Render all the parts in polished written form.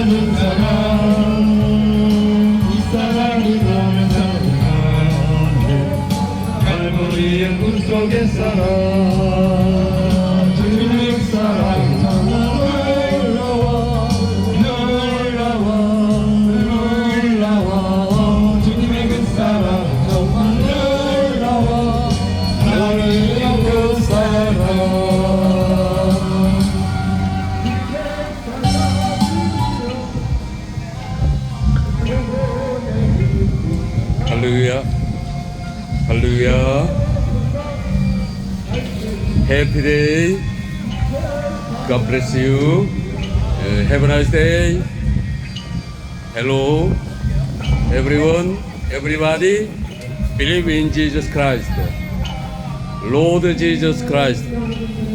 그 사랑 이 사랑이 너무 사랑하네 갈보리의 꿈속의 사랑 주님의 그 사랑 정말 놀라워 주님의 그 사랑 정말 놀라워 나를 위한 그 사랑 할렐루야, 할렐루야. Happy day. God bless you. Have a nice day. Hello, everyone, everybody. Believe in Jesus Christ. Lord Jesus Christ.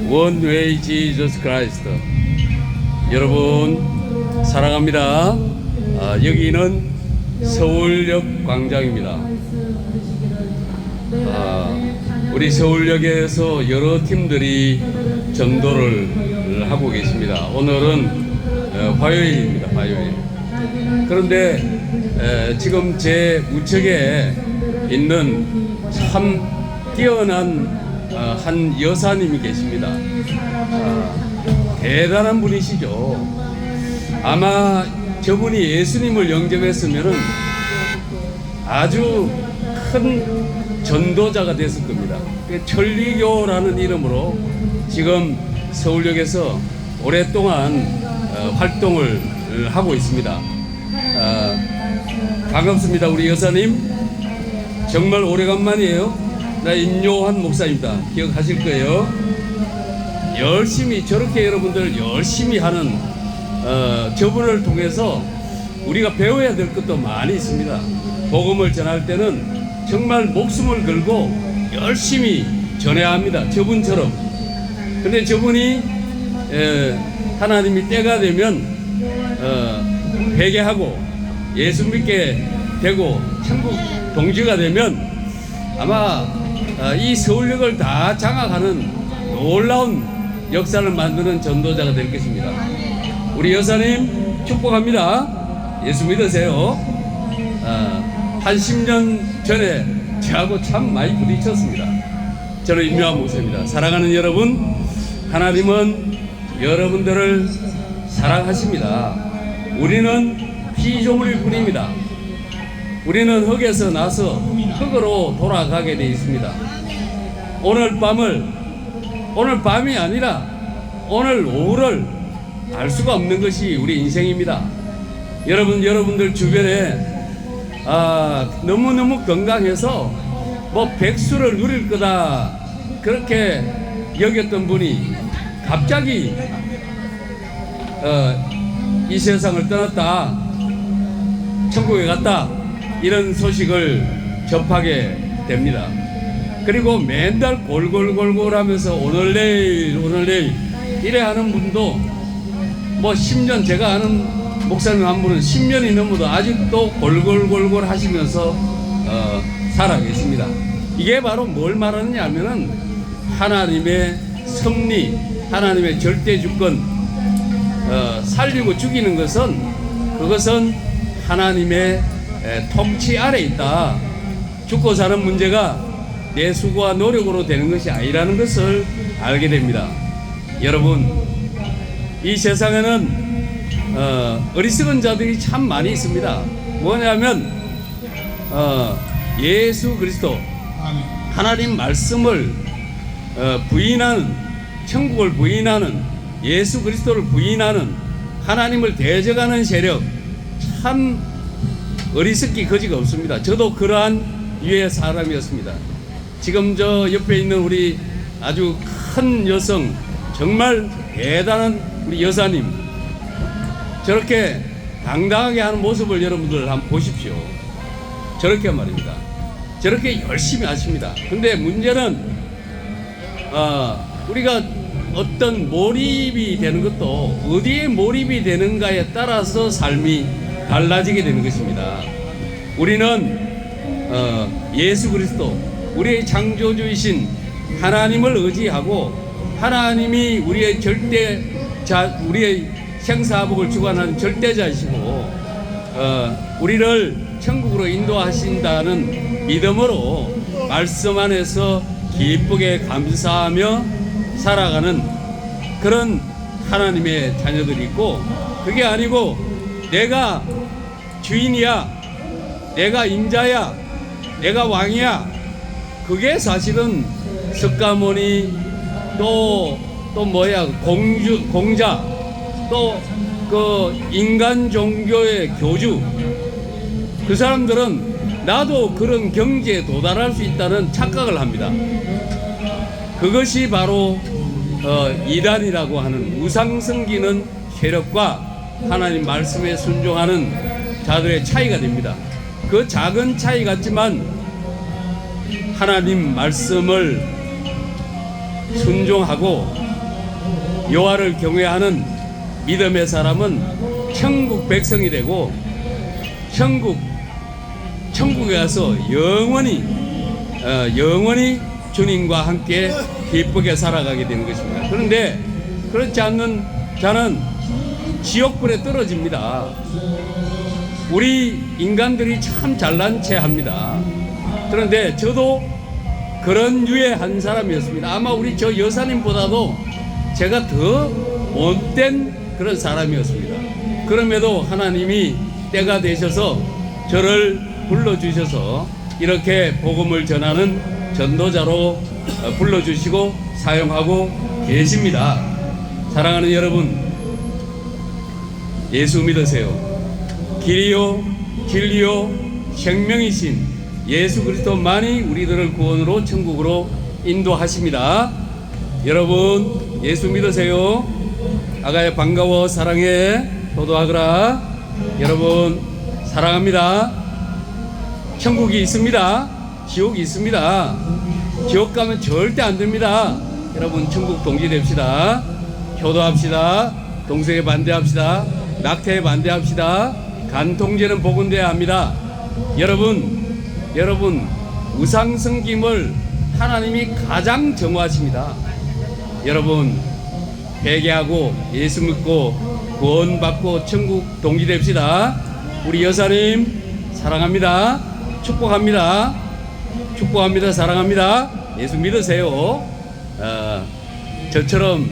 One way Jesus Christ. 여러분 사랑합니다. 여기는 서울역 광장입니다. 우리 서울역에서 여러 팀들이 전도를 하고 계십니다. 오늘은 화요일입니다. 화요일. 그런데 지금 제 우측에 있는 참 뛰어난 한 여사님이 계십니다. 대단한 분이시죠. 아마 저분이 예수님을 영접했으면은 아주 큰 전도자가 됐을 겁니다. 천리교라는 이름으로 지금 서울역에서 오랫동안 활동을 하고 있습니다. 반갑습니다. 우리 여사님 정말 오래간만이에요. 나 임요한 목사입니다. 기억하실 거예요. 열심히 저렇게 여러분들 열심히 하는 저분을 통해서 우리가 배워야 될 것도 많이 있습니다. 복음을 전할 때는 정말 목숨을 걸고 열심히 전해야 합니다. 저분처럼. 근데 저분이 하나님이 때가 되면 회개하고 예수 믿게 되고 천국 동지가 되면 아마 이 서울역을 다 장악하는 놀라운 역사를 만드는 전도자가 될 것입니다. 우리 여사님 축복합니다. 예수 믿으세요. 한 10년 전에 저하고 참 많이 부딪혔습니다. 저는 임요한 목사입니다. 사랑하는 여러분, 하나님은 여러분들을 사랑하십니다. 우리는 피조물일 뿐입니다. 우리는 흙에서 나서 흙으로 돌아가게 되어 있습니다. 오늘 밤이 아니라 오늘 오후를 알 수가 없는 것이 우리 인생입니다. 여러분들 주변에 너무너무 건강해서 뭐 백수를 누릴 거다 그렇게 여겼던 분이 갑자기 이 세상을 떠났다, 천국에 갔다, 이런 소식을 접하게 됩니다. 그리고 맨날 골골골골 하면서 오늘 내일 이래 하는 분도 뭐 10년, 제가 아는 목사님 한 분은 10년이 넘어도 아직도 골골골골 하시면서 살아 계십니다. 이게 바로 뭘 말하느냐 하면은 하나님의 섭리, 하나님의 절대 주권, 살리고 죽이는 그것은 하나님의 통치 아래 있다. 죽고 사는 문제가 내 수고와 노력으로 되는 것이 아니라는 것을 알게 됩니다. 여러분, 이 세상에는 어리석은 자들이 참 많이 있습니다. 뭐냐면 예수 그리스도 하나님 말씀을 부인하는, 천국을 부인하는, 예수 그리스도를 부인하는, 하나님을 대적하는 세력, 참 어리석기 거지가 없습니다. 저도 그러한 유의 사람이었습니다. 지금 저 옆에 있는 우리 아주 큰 여성, 정말 대단한 우리 여사님, 저렇게 당당하게 하는 모습을 여러분들 한번 보십시오. 저렇게 말입니다. 저렇게 열심히 하십니다. 근데 문제는 우리가 어떤 몰입이 되는 것도 어디에 몰입이 되는가에 따라서 삶이 달라지게 되는 것입니다. 우리는 예수 그리스도, 우리의 창조주이신 하나님을 의지하고, 하나님이 우리의 생사복을 주관하는 절대자이시고 우리를 천국으로 인도하신다는 믿음으로 말씀 안에서 기쁘게 감사하며 살아가는 그런 하나님의 자녀들이 있고, 그게 아니고 내가 주인이야, 내가 임자야, 내가 왕이야, 그게 사실은 석가모니 또 뭐야 공자, 또 그 인간 종교의 교주, 그 사람들은 나도 그런 경지에 도달할 수 있다는 착각을 합니다. 그것이 바로 이단이라고 하는 우상 섬기는 세력과 하나님 말씀에 순종하는 자들의 차이가 됩니다. 그 작은 차이 같지만 하나님 말씀을 순종하고 여호와를 경외하는 믿음의 사람은 천국 백성이 되고 천국에 가서 영원히 주님과 함께 기쁘게 살아가게 되는 것입니다. 그런데 그렇지 않는 자는 지옥불에 떨어집니다. 우리 인간들이 참 잘난 체 합니다. 그런데 저도 그런 류의 한 사람이었습니다. 아마 우리 저 여사님보다도 제가 더 못된 그런 사람이었습니다. 그럼에도 하나님이 때가 되셔서 저를 불러주셔서 이렇게 복음을 전하는 전도자로 불러주시고 사용하고 계십니다. 사랑하는 여러분, 예수 믿으세요. 길이요 진리요 생명이신 예수 그리스도만이 우리들을 구원으로 천국으로 인도하십니다. 여러분, 예수 믿으세요. 아가야 반가워, 사랑해, 효도하거라. 여러분 사랑합니다. 천국이 있습니다. 지옥이 있습니다. 지옥 가면 절대 안 됩니다. 여러분 천국 동지 됩시다. 효도합시다. 동성애 반대합시다. 낙태에 반대합시다. 간통죄는 복원돼야 합니다. 여러분 우상 섬김을 하나님이 가장 정화하십니다. 여러분 회개하고 예수 믿고 구원받고 천국 동지 됩시다. 우리 여사님 사랑합니다. 축복합니다. 사랑합니다. 예수 믿으세요. 저처럼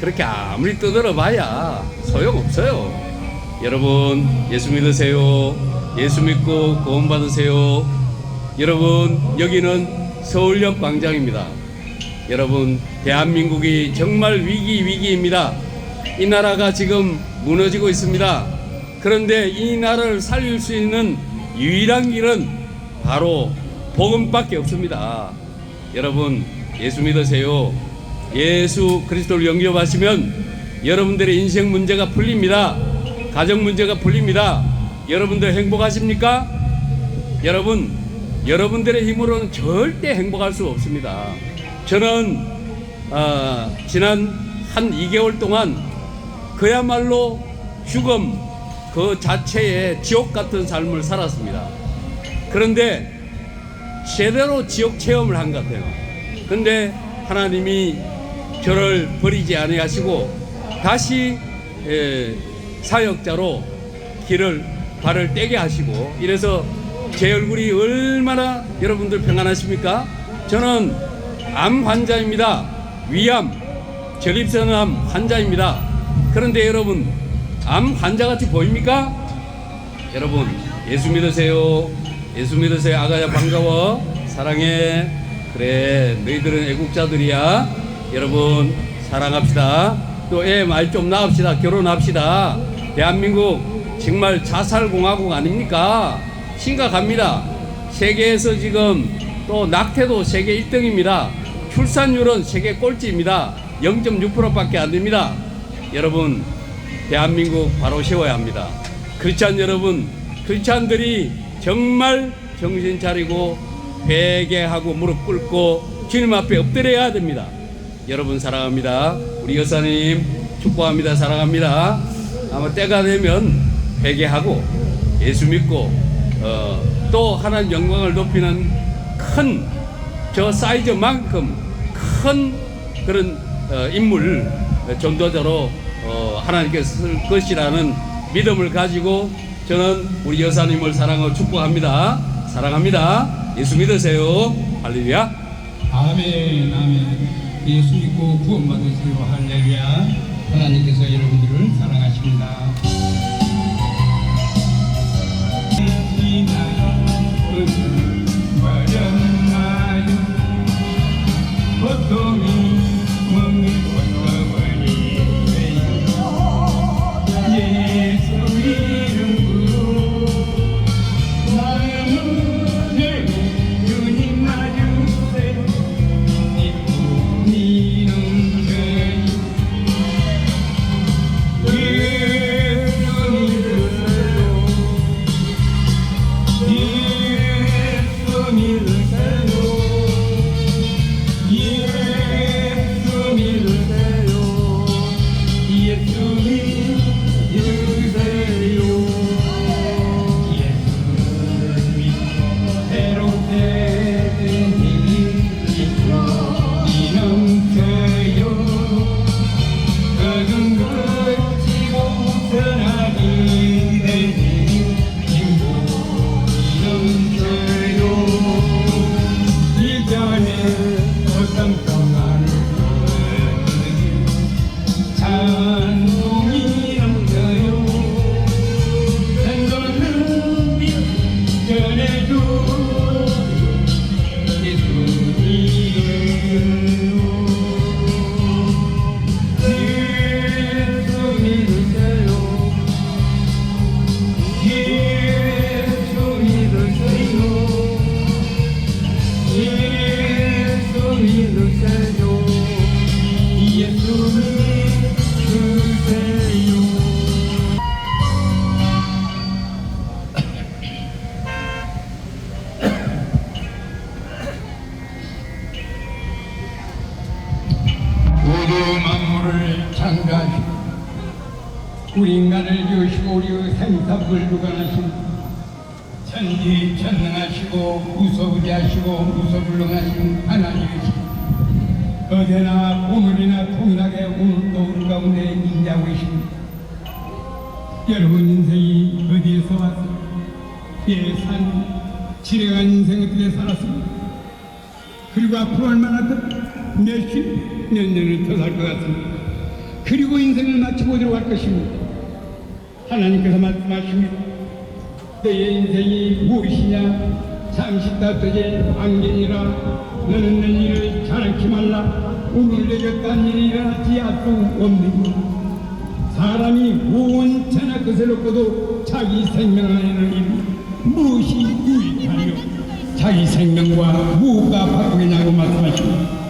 그렇게 아무리 떠들어 봐야 소용없어요. 여러분 예수 믿으세요. 예수 믿고 구원 받으세요. 여러분 여기는 서울역 광장입니다. 여러분 대한민국이 정말 위기입니다. 이 나라가 지금 무너지고 있습니다. 그런데 이 나라를 살릴 수 있는 유일한 길은 바로 복음밖에 없습니다. 여러분 예수 믿으세요. 예수 그리스도를 영접하시면 여러분들의 인생 문제가 풀립니다. 가정 문제가 풀립니다. 여러분들 행복하십니까? 여러분들의 힘으로는 절대 행복할 수 없습니다. 저는 지난 한 2개월 동안 그야말로 죽음 그 자체의 지옥 같은 삶을 살았습니다. 그런데 제대로 지옥 체험을 한 것 같아요. 그런데 하나님이 저를 버리지 아니하시고 다시 사역자로 발을 떼게 하시고, 이래서 제 얼굴이 얼마나 여러분들 평안하십니까? 저는 암 환자입니다. 위암, 전립선암 환자입니다. 그런데 여러분 암 환자같이 보입니까? 여러분 예수 믿으세요. 예수 믿으세요. 아가야 반가워, 사랑해. 그래 너희들은 애국자들이야. 여러분 사랑합시다. 또 애 말 좀 낳읍시다. 결혼합시다. 대한민국 정말 자살공화국 아닙니까? 심각합니다. 세계에서 지금 또 낙태도 세계 1등입니다. 출산율은 세계 꼴찌입니다. 0.6%밖에 안 됩니다. 여러분 대한민국 바로 세워야 합니다. 크리스찬 여러분, 크리스찬들이 정말 정신 차리고 회개하고 무릎 꿇고 주님 앞에 엎드려야 됩니다. 여러분 사랑합니다. 우리 여사님 축복합니다. 사랑합니다. 아마 때가 되면 회개하고 예수 믿고 또 하나님 영광을 높이는 큰 저 사이즈만큼 큰 그런 인물 전도자로 하나님께서 쓸 것이라는 믿음을 가지고 저는 우리 여사님을 사랑하고 축복합니다. 사랑합니다. 예수 믿으세요. 할렐루야. 아멘, 아멘. 예수 믿고 구원받으세요. 할렐루야. 하나님께서 여러분들을 사랑하십니다. 고통이 몸을 벗어버리세요. 예수 이름으로 마음을 열고 주님 마주세요. 이놈 저희 예수 믿으세요. 예수 믿으세요. 예수 믿으세요. 예수 믿으세요. 예수를 믿고 새롭게 된 힘이 넘쳐요. 거둔 것지고 편하게 되니 행복이 넘쳐요. 이전에 어떤 평안을 찬송이 넘쳐요. 생선을 전해줘. 예수 믿어요. 예수 믿으세요. 예수 믿으세요. 예수 믿으세요. 예수 믿으세요. 모두 만물을 창조하시고 우리 인간을 지으시고 우리의 생사를 주관하신 천지천능하시고 무소부지하시고 무소불능하신 하나님이시고 어제나 오늘이나 동일하게 오늘도 우리 가운데 임재하고 계십니다. 여러분 인생이 어디에서 왔습니까? 산 지뢰간 인생 어떻게 살았습니까? 그리고 앞으로 얼마나 더 몇십 몇 년을 더 살 것 같습니다. 그리고 인생을 마치고 어디로 갈 것입니다. 하나님께서 말씀하십니다. 너의 인생이 무엇이냐? 잠시 따뜻해 안개니라. 너는 내 일을 잘하지 말라. 오늘 내가 딴 일이 일어나지 않을 수 없느니 사람이 온전한 것을 얻고도 자기 생명 안에는 무엇이 유익하며 자기 생명과 무엇가 바꾸겠냐고 말씀하십니다.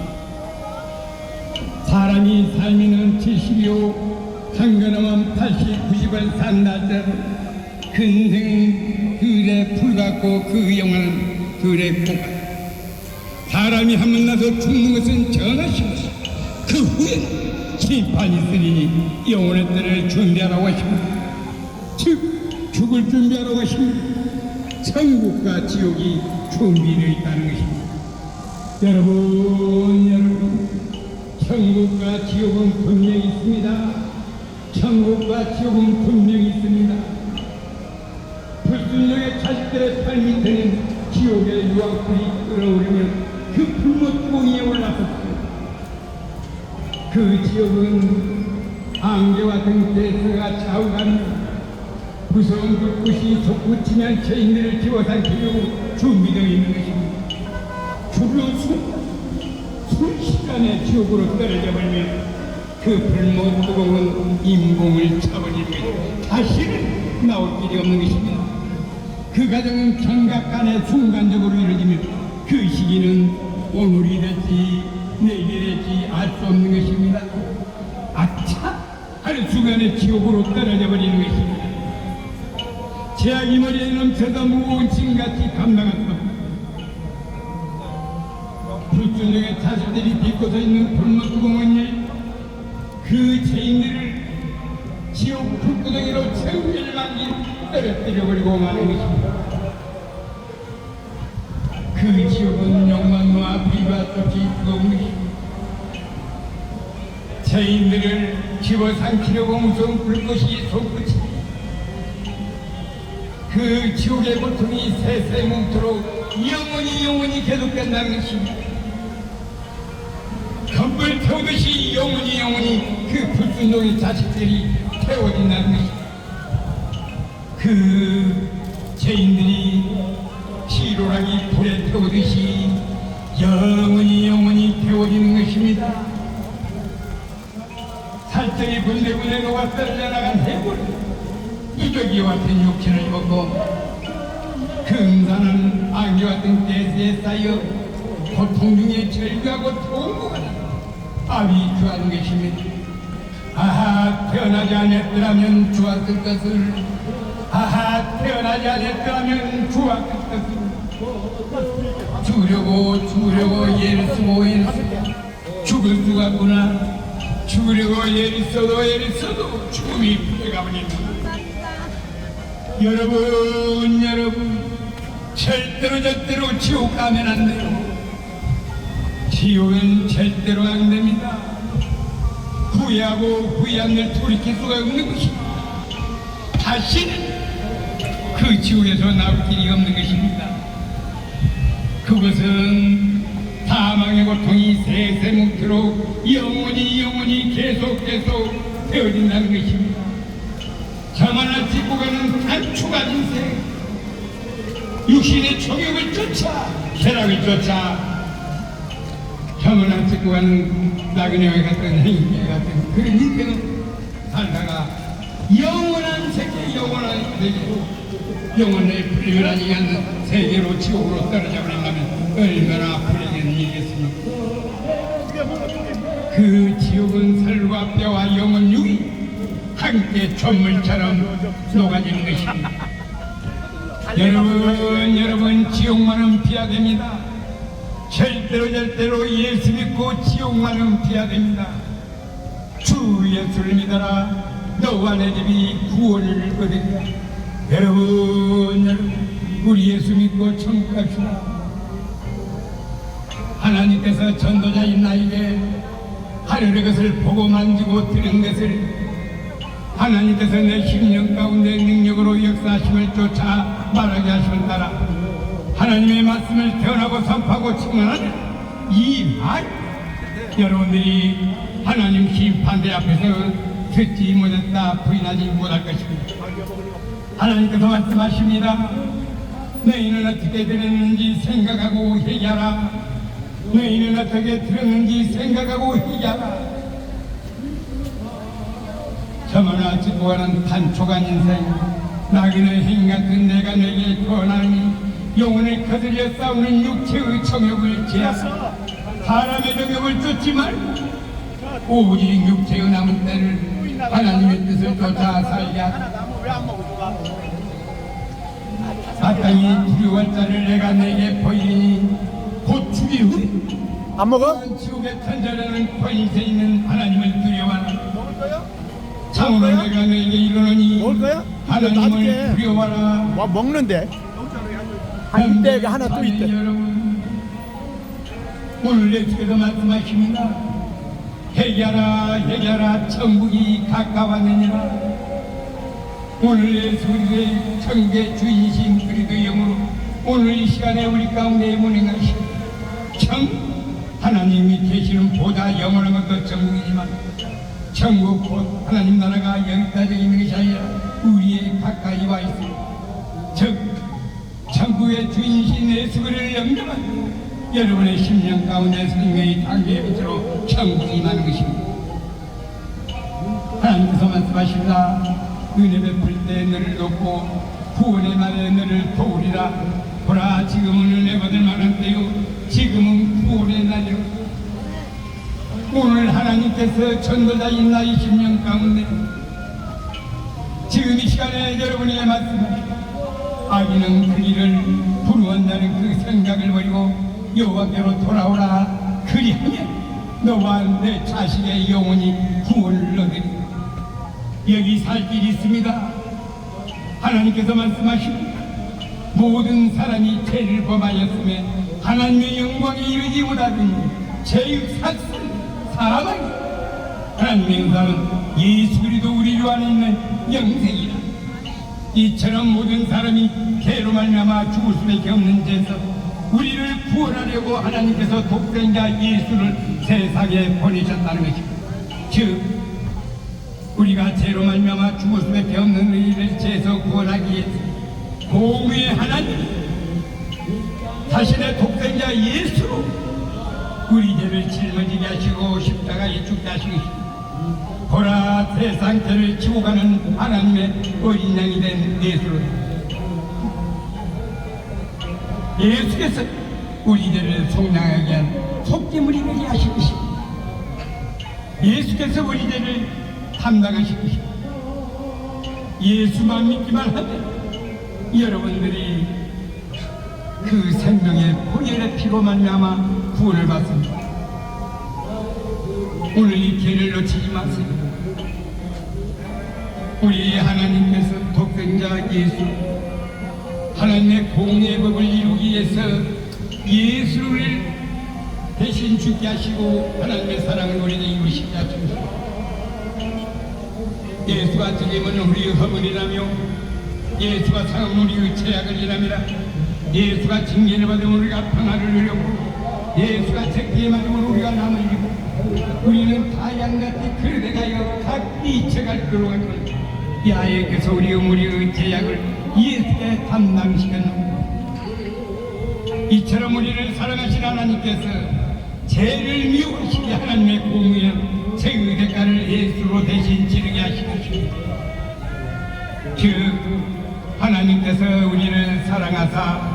사람이 살면은 70이요 한겨놈은 80, 90을 산다더라도 근생 들에 풀같고 그 영혼은 들에 복. 사람이 한 번 나서 죽는 것은 전하십니다. 그 후에 심판이 있으니 영혼의 때를 준비하라고 하십니다. 즉 죽을 준비하라고 하십니다. 천국과 지옥이 준비되어 있다는 것입니다. 여러분 천국과 지옥은 분명히 있습니다. 천국과 지옥은 분명히 있습니다. 불순종의 자식들의 팔 밑에는 지옥의 유황불이 끓어오르며 그 불못봉이에 올라섰습니다. 그 지옥은 안개와 등대에서가 좌우갑니다. 무서운 불꽃이 솟구치면 죄인들을 집어삼키려고 준비되어 있는 것입니다. 죽는 순식간에 지옥으로 떨어져 버리면 그 불못 뜨거운 인공을 차버리면 다시는 나올 길이 없는 것입니다. 그 과정은 경각간에 순간적으로 이루어지며 그 시기는 오늘이 될지 내일이 될지 알 수 없는 것입니다. 아차! 하는 순간에 지옥으로 떨어져 버리는 것입니다. 제약이 머리에 넘쳐서 무거운 짐같이 감당할 수 없습니다. 불순종의 자식들이 빚고서 있는 불못 구멍은 그 죄인들을 지옥 불구덩이로 천일만기 떨어뜨려버리고 마는 것입니다. 그 지옥은 욕망과 비가 없이 뜨거운 것입니다. 죄인들을 집어삼키려고 무서운 불꽃이 솟구치 그 지옥의 고통이 세세뭉토록 영원히 계속된다는 것입니다. 겁을 태우듯이 영원히 그 불순종의 자식들이 태워진다는 것입니다. 그 죄인들이 시로라기 불에 태우듯이 영원히 태워지는 것입니다. 살뜰히 군데군데 녹아 떨어져 나간 해골 이적이와 같은 육체를 입었고 금산은 안개 같은 가스에 쌓여 고통 중에 절규하고 통곡하는 아비 구하는 것입니다. 아하 태어나지 않았더라면 좋았을 것을 아하 태어나지 않았더라면 좋았을 것을 주려고 애를 쓰고 죽을 수가 없구나. 죽으려고 애를 써도 죽음이 붙어가버립니다. 여러분 절대로 지옥 가면 안 돼요. 지옥은 절대로 안 됩니다. 후회하고 후회한들 돌이킬 수가 없는 것입니다. 다시는 그 지옥에서 나올 길이 없는 것입니다. 그것은 사망의 고통이 세세뭉토록 영원히 계속 되어진다는 것입니다. 저만을 짚고 가는 단추가 인생, 육신의 정욕을 쫓아 쾌락을 쫓아 저만을 짚고 가는 나그네와 같은 행위 같은 그런 인생을 살다가 영원한 세계, 영원한 세계로 영원의 불멸하지 않는 세계로 지옥으로 떨어져 버린다면 얼마나 불행한 일이겠습니까? 그 지옥은 살과 뼈와 영혼 육이 함께 전물처럼 녹아지는 것입니다. 여러분 지옥만은 피해야 됩니다. 절대로 예수 믿고 지옥만은 피해야 됩니다. 주 예수를 믿어라. 너와 내 집이 구원을 얻으리라. 여러분 우리 예수 믿고 천국 갑시다. 하나님께서 전도자인 나에게 하늘의 것을 보고 만지고 들은 것을 하나님께서 내 심령 가운데 능력으로 역사하심을 쫓아 말하게 하시는 따라 하나님의 말씀을 태어나고 선포하고 증언하는 이 말, 여러분들이 하나님 심판대 앞에서 듣지 못했다 부인하지 못할 것입니다. 하나님께서 말씀하십니다. 너희는 어떻게 들었는지 생각하고 회개하라. 너희는 어떻게 들었는지 생각하고 회개하라. 저마다 짓고 가는 단초간 인생, 나그네 행 같은 내가 내게 권하니 영혼을 거들려 싸우는 육체의 정욕을 제하사 사람의 정욕을 쫓지 말고 오직 육체의 남은 때를 하나님의 뜻을 쫓아 살게 하라. 마땅히 두려워할 자를 내가 내게 보이니 곧 죽이 후에 안 먹어? 지옥에 던져라는 권세 있는 하나님을 두려워하라. 참으로 내가 내게 이르노니 먹을 거야? 하나님을 나중에. 두려워하라. 와 먹는데 한 이때가 하나 또 있대. 여러분, 오늘 예수께서 말씀하십니다. 회개하라 천국이 가까웠느니라. 오늘 예수의 천국의 주인이신 그리스도 영으로 오늘 이 시간에 우리 가운데 운행하신 하나님이 계시는 보다 영원한 것도 천국이지만 천국 곧 하나님 나라가 여기까지 있는 것이 아니라 우리의 가까이 와 있습니다. 즉 천국의 주인이신 예수를 영접한 여러분의 심령 가운데 생명의 단계의 빛으로 천국이 임하는 것입니다. 하나님께서 말씀하십니다. 은혜 베풀 때 너를 돕고 구원의 날에 너를 도우리라. 보라 지금은 은혜 받을 만한 때요 지금은 구원의 날이요. 오늘 하나님께서 전도자인 나의 심령 가운데 지금 이 시간에 여러분에게 말씀하십니다. 악인은 그 일을 불우한다는 그 생각을 버리고 여호와께로 돌아오라. 그리하면 너와 내 자식의 영혼이 구원을 얻으리라. 여기 살 길이 있습니다. 하나님께서 말씀하십니다. 모든 사람이 죄를 범하였으면 하나님의 영광에 이르지 못하더니 죄의 삭슬 사망이 하나님의 응답은 예수 그리스도 우리 주 안에 있는 영생이라. 이처럼 모든 사람이 죄로 말미암아 죽을 수밖에 없는 데서 우리를 구원하려고 하나님께서 독생자 예수를 세상에 보내셨다는 것입니다. 즉 우리가 죄로 말미암아 죽을 수밖에 없는 우리를 죄에서 구원하기 위해서 공의의 하나님 자신의 독생자 예수로 우리 죄를 짊어지게 하시고 십자가에 죽게 하신 것입니다. 보라, 세상 죄를 지고 가는 하나님의 어린 양이 된 예수로, 예수께서 우리 죄를 속량하게 한 속죄물이 되게 하신 것입니다. 예수께서 우리 죄를 담당하신 것입니다. 예수만 믿기만 하면 여러분들이 그 생명의 보혈의 피로 말미암아 구원을 받습니다. 오늘 이 기회를 놓치지 마세요. 우리 하나님께서 독생자 예수, 하나님의 공의의 법을 이루기 위해서 예수를 대신 죽게 하시고 하나님의 사랑을 우리에게 이루시게 하십니다. 예수가 죽임은 우리의 허물이라며 예수가 사함은 우리의 죄악을 일함이라. 예수가 징계를 받으면 우리가 평화를 누렸고 예수가 책기에 맞으면 우리가 남을 이루고 우리는 다 양같이 그릇에가여 각기 잊혀갈 길로 갈 것이다. 야훼께서 우리의 죄악을 예수께 담당시켰노. 이처럼 우리를 사랑하신 하나님께서 죄를 미워하시게 하나님의 공의에 죄의 대가를 예수로 대신 지르게 하신 것입니다. 즉 하나님께서 우리를 사랑하사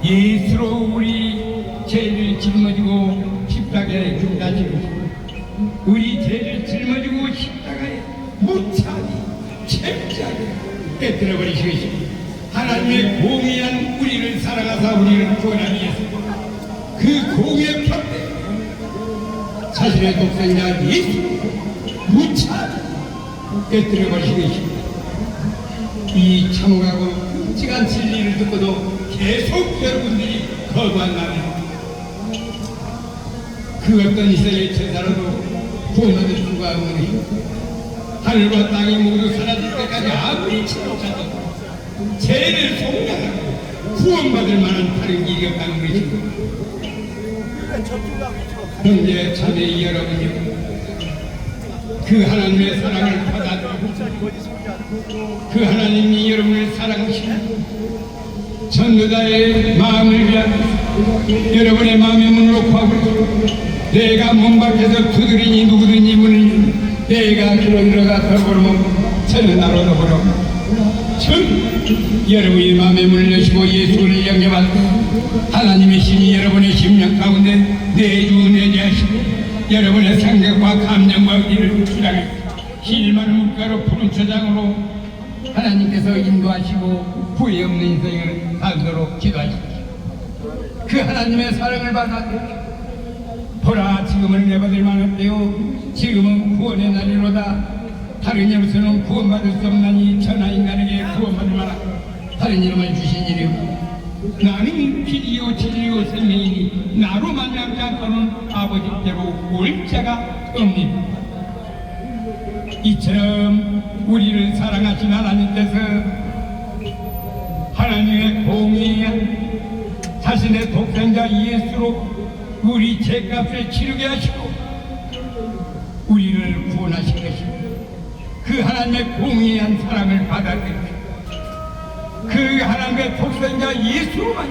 예수로 우리 죄를 짊어지고 십자가에 죽게 하신 것입니다. 우리 죄를 짊어지고 십자가에 무차히 책자하게 깨뜨려 버리신 것입니다. 하나님의 공의한 우리를 사랑하사 우리를 구원하기 위해서 그 공의의 편대 자신의 독생자 예수 무차히 깨뜨려 버리신 것입니다. 이 참혹하고 끔찍한 진리를 듣고도 계속 여러분들이 거부한다면 그 어떤 이세의 제사로도 구원받을 수가 없는 것입니다. 하늘과 땅이 모두 사라질 때까지 아무리 치료자도 죄를 속량하고 구원받을 만한 다른 길이 없다는 것입니다. 형제 자매 여러분요, 그 하나님의 사랑을 받아들이고 그 하나님이 여러분을 사랑하시는 전도자의 마음을 위하여 여러분의 마음의 문을 놓고 내가 문 밖에서 두드리니 누구든지 문을 열면 내가 길로 들어가서 걸어먹고 저는 나로 더불어 즉 여러분의 마음의 문을 여시고 예수를 영접하고 하나님의 신이 여러분의 심령 가운데 내주 내재하시고 여러분의 생각과 감정과 의를 주장해 실만한 물가로 푸른 초장으로 하나님께서 인도하시고 후회 없는 인생을 살도록 기도하십시오. 그 하나님의 사랑을 받아 보라, 지금은 내받을 만한데요 지금은 구원의 날이로다. 다른 이름으로는 구원받을 수 없나니 천하 인간에게 구원받을 만한 다른 이름을 주신 이리요 나는 길이요 진리요 생명이니 나로 만나지 않고는 아버지께로 올 자가 없느니라. 이처럼 우리를 사랑하신 하나님께서 하나님의 공의한 자신의 독생자 예수로 우리 죄값을 치르게 하시고 우리를 구원하신 것입니다. 그 하나님의 공의한 사랑을 받아들이고 그 하나님의 독생자 예수로만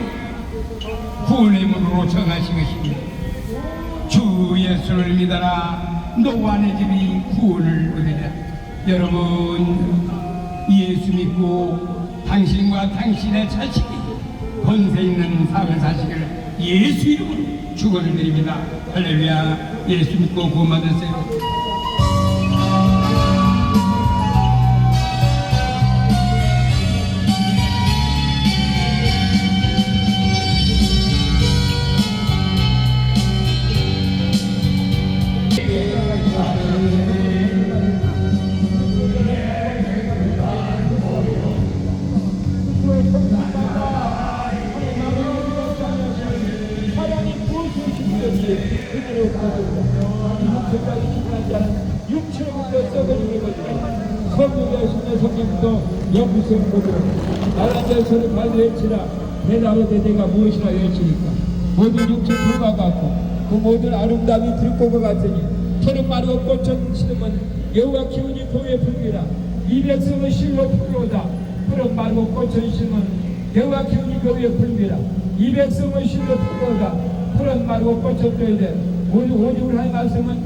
구원의 문으로 정하신 것입니다. 주 예수를 믿어라 너와 내 집이 구원을 얻으리라. 여러분 예수 믿고 당신과 당신의 자식이 권세 있는 삶을 사시기를 예수 이름으로 축원을 드립니다. 할렐루야. 예수 믿고 구원 받으세요. 사랑이 무엇인지 그대로 가지고 무섭거든. 나란 자손을 발휘할지라 대나무 대대가 무엇이라 할지니까. 모든 육체 불과 같고 그 모든 아름다움이 들꽃과 같으니 터는 마르고 꽃은 시름은 여호와 기운이 도에 불기라. 이 백성은 실로 풀로다. 풀은 마르고 꽃은 시름은 여호와 기운이 도에 불기라. 이 백성은 실로 풀로다. 풀은 마르고 꽃은 도에 오직 우리 하나님 말씀은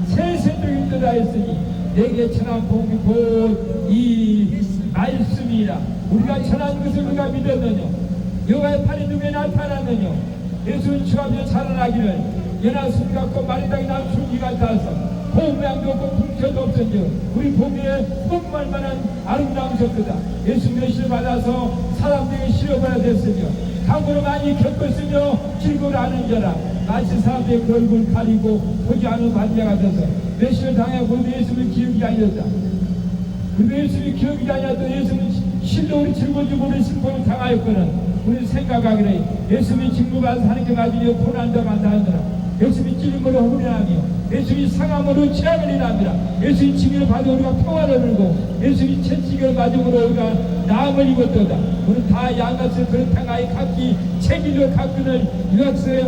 세세적인 듯 하였으니 내게 천한 복이 곧 이 말씀이라. 우리가 천한 것을 우리가 믿었느냐. 여호와의 팔이 누구에 나타났느냐. 예수는 주 앞에 자라나기를 연하 숨 같고 마리당이 난 줄기 같아서 고모양도 없고 풍처도 없으니 우리 보기에 뿜말 만한 아름다운 것이다. 예수 메시를 받아서 사람들에게 실어버려 됐으며 강으로 많이 겪었으며 즐거울 아는 자라. 마치 사람들의 그 얼굴 가리고 보지 않은 반자가 돼서 메시를 당하고 예수를 기억이 아니었다. 그 예수를 기억이 아니었던 예수는 실로 우리 즐거워지고 우리 심판을 당하였거든. 우리 생각하기를 예수님이 직무받아서 하나님께 맞으려 고난도 만다하느라 예수님이 찔린 걸로 후련하며 예수님이 상함으로 죄악을 인합니다. 예수님이 징계를 받아 우리가 평화를 누리고 예수님이 채찍을 맞음으로 우리가 나음을 입었도다. 우리 다 양같이 그릇 향하여 각기 책임을 가꾸는 유학서에